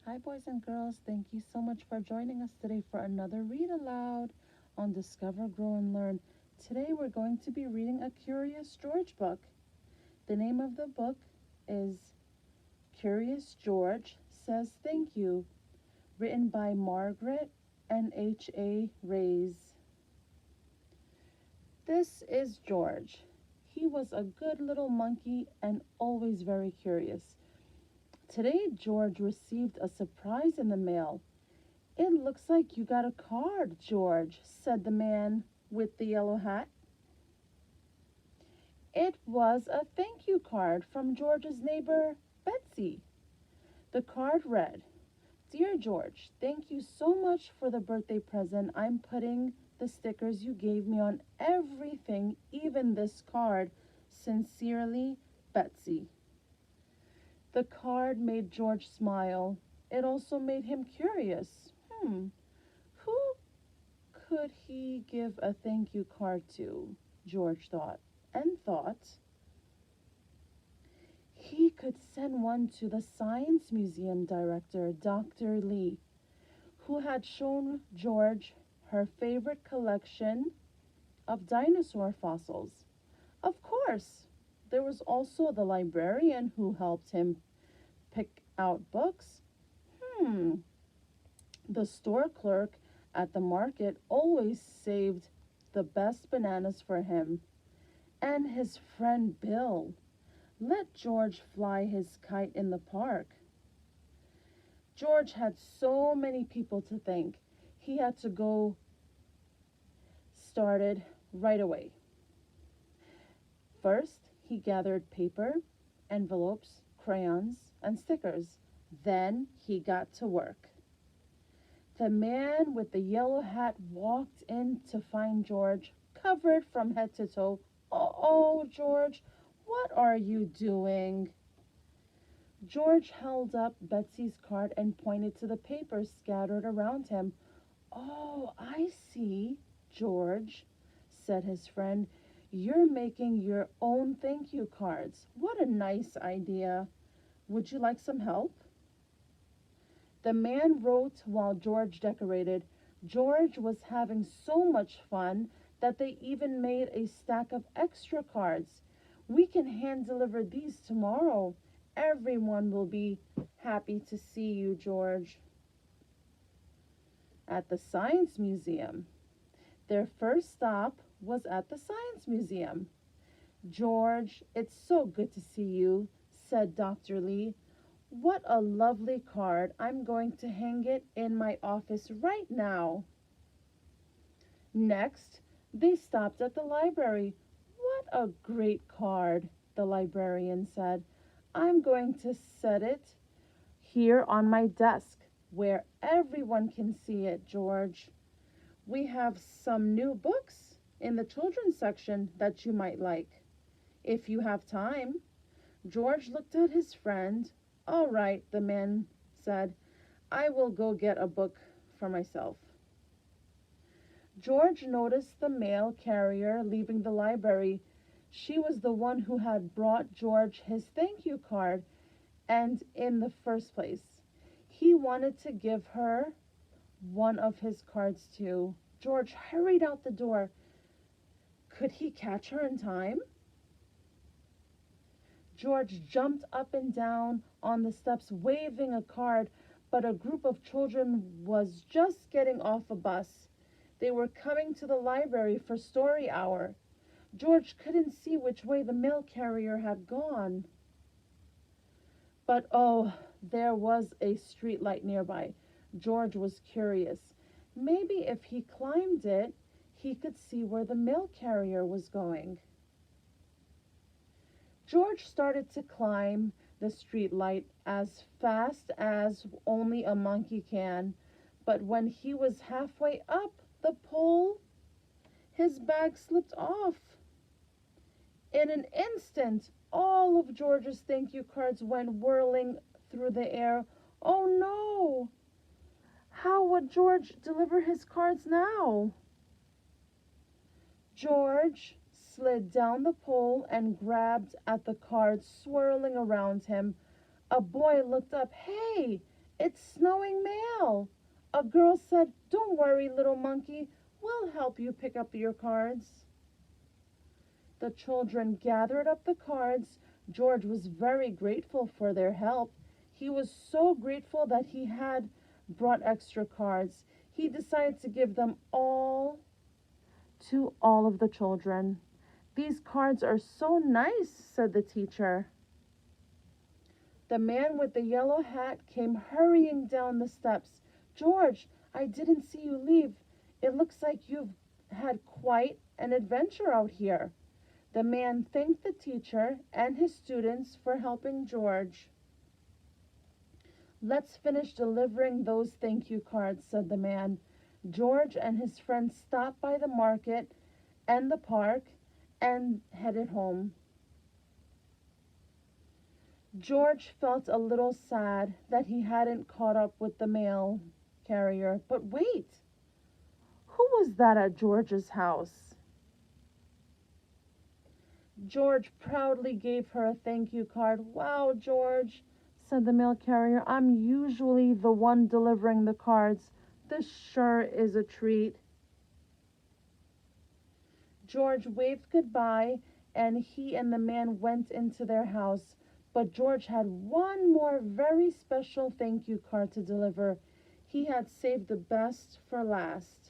Hi, boys and girls. Thank you so much for joining us today for another Read Aloud on Discover, Grow, and Learn. Today we're going to be reading a Curious George book. The name of the book is Curious George Says Thank You, written by Margaret and H.A. Rays. This is George. He was a good little monkey and always very curious. Today, George received a surprise in the mail. "It looks like you got a card, George," said the man with the yellow hat. It was a thank you card from George's neighbor, Betsy. The card read, "Dear George, thank you so much for the birthday present. I'm putting the stickers you gave me on everything, even this card. Sincerely, Betsy." The card made George smile. It also made him curious. Who could he give a thank you card to? George thought and thought. He could send one to the Science Museum director, Dr. Lee, who had shown George her favorite collection of dinosaur fossils. Of course, there was also the librarian who helped him pick out books. The store clerk at the market always saved the best bananas for him. And his friend Bill let George fly his kite in the park. George had so many people to thank. He had to go started right away. First, he gathered paper, envelopes, crayons, and stickers. Then he got to work. The man with the yellow hat walked in to find George, covered from head to toe. "Oh, George, what are you doing?" George held up Betsy's card and pointed to the papers scattered around him. "Oh, I see, George," said his friend. "You're making your own thank you cards. What a nice idea. Would you like some help?" The man wrote while George decorated. George was having so much fun that they even made a stack of extra cards. "We can hand deliver these tomorrow. Everyone will be happy to see you, George." At the Science Museum. Their first stop was at the Science Museum. "George, it's so good to see you," said Dr. Lee. "What a lovely card. I'm going to hang it in my office right now." Next, they stopped at the library. "What a great card," the librarian said. "I'm going to set it here on my desk where everyone can see it, George. We have some new books in the children's section that you might like, if you have time." George looked at his friend. "All right," the man said. "I will go get a book for myself." George noticed the mail carrier leaving the library. She was the one who had brought George his thank you card, and in the first place, he wanted to give her one of his cards too. George hurried out the door. Could he catch her in time? George jumped up and down on the steps waving a card, but a group of children was just getting off a bus. They were coming to the library for story hour. George couldn't see which way the mail carrier had gone. But oh, there was a street light nearby. George was curious. Maybe if he climbed it, he could see where the mail carrier was going. George started to climb the street light as fast as only a monkey can, but when he was halfway up the pole, his bag slipped off. In an instant, all of George's thank you cards went whirling through the air. Oh no! How would George deliver his cards now? George slid down the pole and grabbed at the cards swirling around him. A boy looked up. "Hey, It's snowing mail. A girl said, "Don't worry, little monkey. We'll help you pick up your cards." The children gathered up the cards. George was very grateful for their help. He was so grateful that he had brought extra cards. He decided to give them all to all of the children. "These cards are so nice," said the teacher. The man with the yellow hat came hurrying down the steps. "George, I didn't see you leave. It looks like you've had quite an adventure out here." The man thanked the teacher and his students for helping George. "Let's finish delivering those thank you cards," said the man. George and his friends stopped by the market and the park and headed home. George felt a little sad that he hadn't caught up with the mail carrier. But wait, who was that at George's house? George proudly gave her a thank you card. "Wow, George," said the mail carrier, "I'm usually the one delivering the cards. This sure is a treat." George waved goodbye, and he and the man went into their house. But George had one more very special thank you card to deliver. He had saved the best for last.